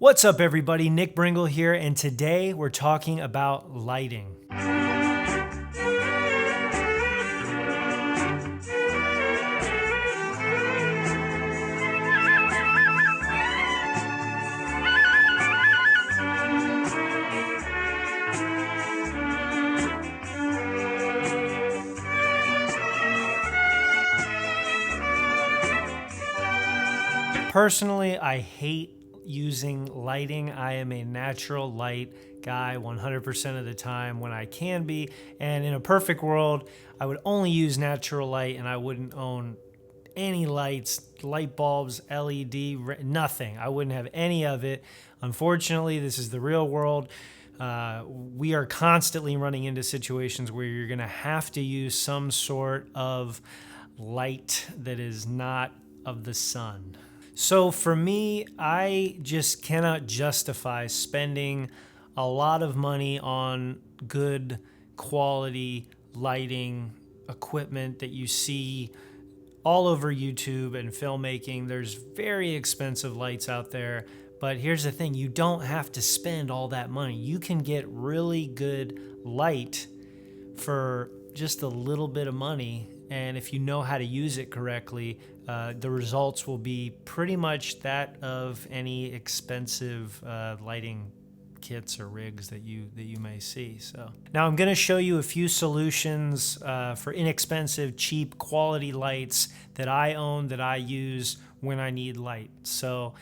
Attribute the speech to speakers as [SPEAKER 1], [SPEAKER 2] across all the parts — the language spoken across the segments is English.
[SPEAKER 1] What's up, everybody? Nick Brengle here, and today we're talking about lighting. Personally, I hate using lighting. I am a natural light guy 100% of the time when I can be. And in a perfect world, I would only use natural light and I wouldn't own any lights, light bulbs, LED, nothing. I wouldn't have any of it. Unfortunately, this is the real world. We are constantly running into situations where you're going to have to use some sort of light that is not of the sun. So for me, I just cannot justify spending a lot of money on good quality lighting equipment that you see all over YouTube and filmmaking. There's very expensive lights out there, but here's the thing, you don't have to spend all that money. You can get really good light for just a little bit of money, and if you know how to use it correctly, the results will be pretty much that of any expensive lighting kits or rigs that you may see. So now I'm going to show you a few solutions for inexpensive, cheap, quality lights that I own, that I use when I need light. So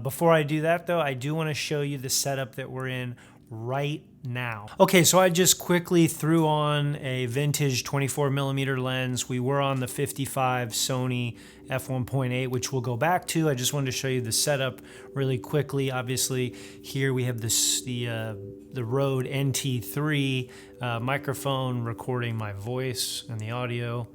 [SPEAKER 1] before I do that, though, I do want to show you the setup that we're in right now. Okay, so I just quickly threw on a vintage 24mm lens. We were on the 55 Sony f1.8, which we'll go back to. I just wanted to show you the setup really quickly. Obviously, here we have the Rode NT3 microphone recording my voice and the audio,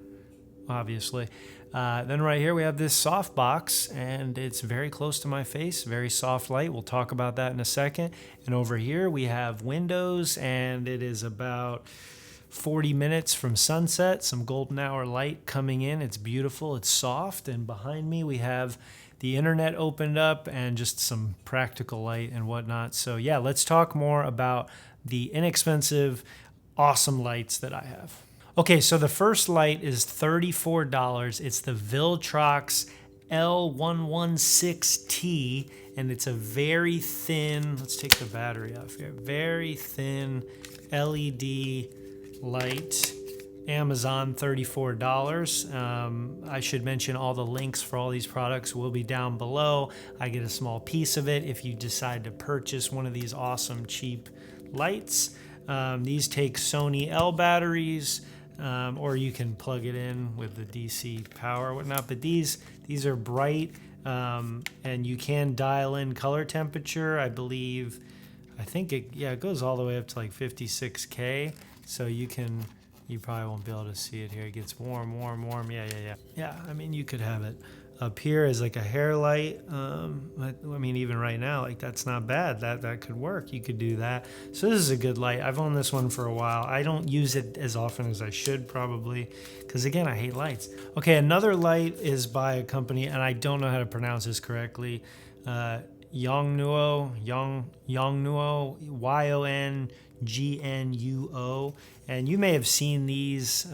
[SPEAKER 1] obviously. Then right here we have this Softbox, and it's very close to my face, very soft light. We'll talk about that in a second. And over here we have windows, and it is about 40 minutes from sunset, some golden hour light coming in. It's beautiful, it's soft. And behind me we have the internet opened up and just some practical light and whatnot. So yeah, let's talk more about the inexpensive, awesome lights that I have. Okay, so the first light is $34. It's the Viltrox L116T, and it's a very thin, let's take the battery off here, very thin LED light. Amazon, $34. I should mention all the links for all these products will be down below. I get a small piece of it if you decide to purchase one of these awesome cheap lights. These take Sony L batteries. Or you can plug it in with the DC power or whatnot. But these are bright, and you can dial in color temperature. I think it goes all the way up to like 56K. So you probably won't be able to see it here. It gets warm. Yeah, I mean, you could have it up here as like a hair light. I mean, even right now, like that's not bad. That could work. You could do that. So this is a good light. I've owned this one for a while. I don't use it as often as I should probably, because again, I hate lights. Okay, another light is by a company, and I don't know how to pronounce this correctly. Yongnuo, YONGNUO, and you may have seen these.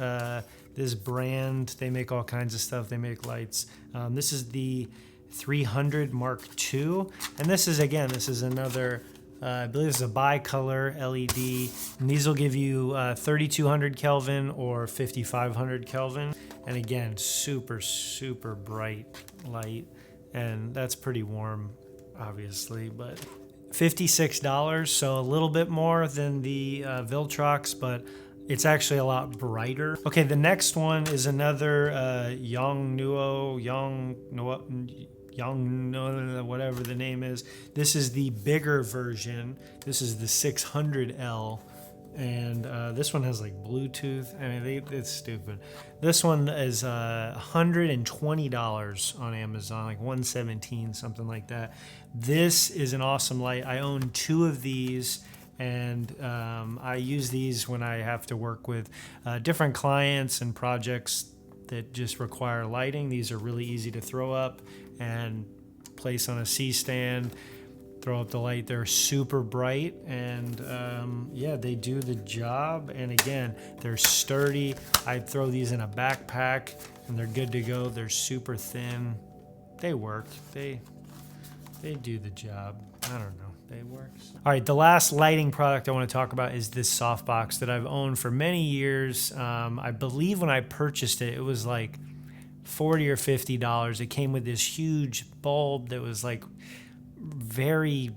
[SPEAKER 1] This brand, they make all kinds of stuff. They make lights. This is the 300 Mark II, and this is another, I believe it's a bicolor LED, and these will give you 3200 Kelvin or 5500 Kelvin, and again, super, super bright light, and that's pretty warm, obviously, but $56, so a little bit more than the Viltrox, but it's actually a lot brighter. Okay, the next one is another Yongnuo, whatever the name is. This is the bigger version. This is the 600L, and this one has like Bluetooth. I mean, it's stupid. This one is $120 on Amazon, like $117, something like that. This is an awesome light. I own two of these, and I use these when I have to work with different clients and projects that just require lighting. These are really easy to throw up and place on a C-stand. throw up the light. They're super bright, and yeah, they do the job. And again, they're sturdy. I throw these in a backpack and they're good to go. They're super thin. They work. They do the job. I don't know. They work. All right, the last lighting product I want to talk about is this softbox that I've owned for many years. I believe when I purchased it, it was like $40 or $50. It came with this huge bulb that was like very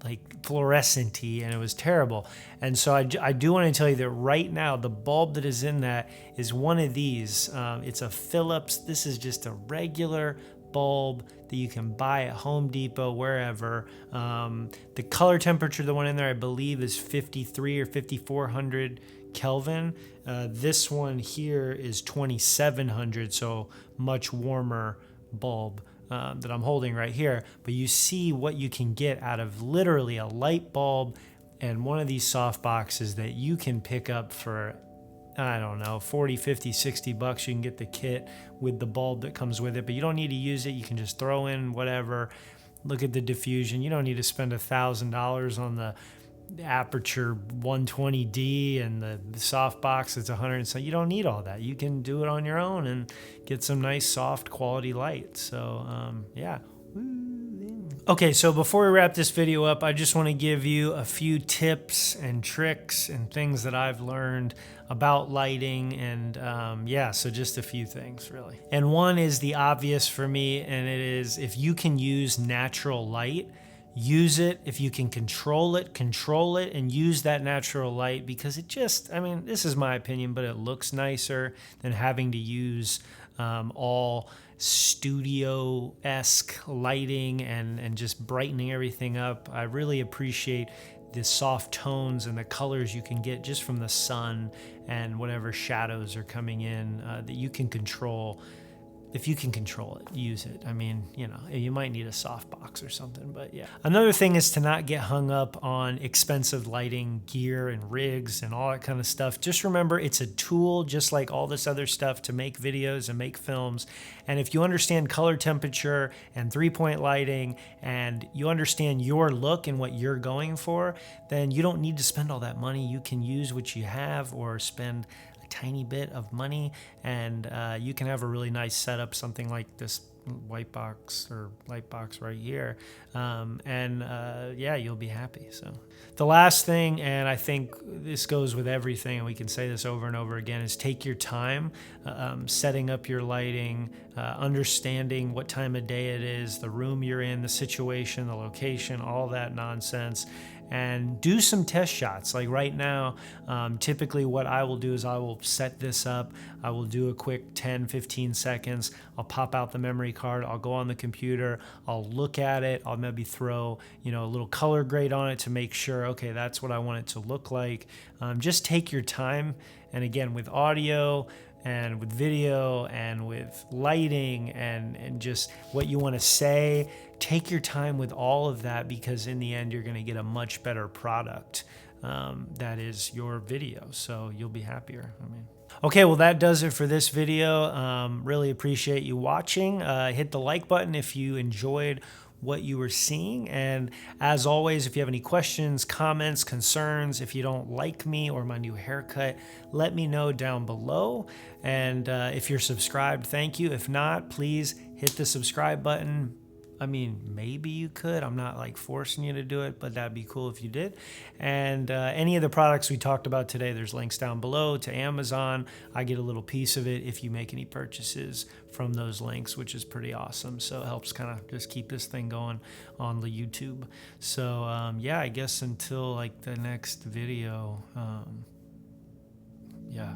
[SPEAKER 1] like fluorescent-y, and it was terrible. And so I do want to tell you that right now the bulb that is in that is one of these. It's a Philips. This is just a regular bulb that you can buy at Home Depot, wherever. The color temperature, the one in there, I believe is 53 or 5400 Kelvin. This one here is 2700, so much warmer bulb that I'm holding right here. But you see what you can get out of literally a light bulb and one of these soft boxes that you can pick up for, I don't know, 40, 50, 60 bucks. You can get the kit with the bulb that comes with it, but you don't need to use it. You can just throw in whatever. Look at the diffusion. You don't need to spend $1,000 on the aperture 120D and the soft box that's 100. So you don't need all that. You can do it on your own and get some nice soft quality light. So yeah. Okay, so before we wrap this video up, I just want to give you a few tips and tricks and things that I've learned about lighting, and yeah, so just a few things really. And one is the obvious for me, and it is if you can use natural light, use it. If you can control it and use that natural light, because it just, I mean, this is my opinion, but it looks nicer than having to use all studio-esque lighting and just brightening everything up. I really appreciate the soft tones and the colors you can get just from the sun and whatever shadows are coming in that you can control. If you can control it, use it. I mean, you know, you might need a softbox or something, but yeah. Another thing is to not get hung up on expensive lighting gear and rigs and all that kind of stuff. Just remember, it's a tool just like all this other stuff to make videos and make films. And if you understand color temperature and 3-point lighting, and you understand your look and what you're going for, then you don't need to spend all that money. You can use what you have or spend tiny bit of money, and you can have a really nice setup, something like this white box or light box right here, and yeah, you'll be happy. So the last thing, and I think this goes with everything, and we can say this over and over again, is take your time setting up your lighting, understanding what time of day it is, the room you're in, the situation, the location, all that nonsense, and do some test shots. Like right now, typically what I will do is I will set this up. I will do a quick 10, 15 seconds. I'll pop out the memory card. I'll go on the computer. I'll look at it. I'll maybe throw, you know, a little color grade on it to make sure, okay, that's what I want it to look like. Just take your time. And again, with audio and with video and with lighting and just what you want to say, take your time with all of that, because in the end, you're going to get a much better product that is your video. So you'll be happier. I mean, okay, well, that does it for this video. Really appreciate you watching. Hit the like button if you enjoyed what you were seeing. And as always, if you have any questions, comments, concerns, if you don't like me or my new haircut, let me know down below. And if you're subscribed, thank you. If not, please hit the subscribe button. I mean, maybe you could. I'm not like forcing you to do it, but that'd be cool if you did. And any of the products we talked about today, there's links down below to Amazon. I get a little piece of it if you make any purchases from those links, which is pretty awesome. So it helps kind of just keep this thing going on the YouTube. So yeah, I guess until like the next video, yeah.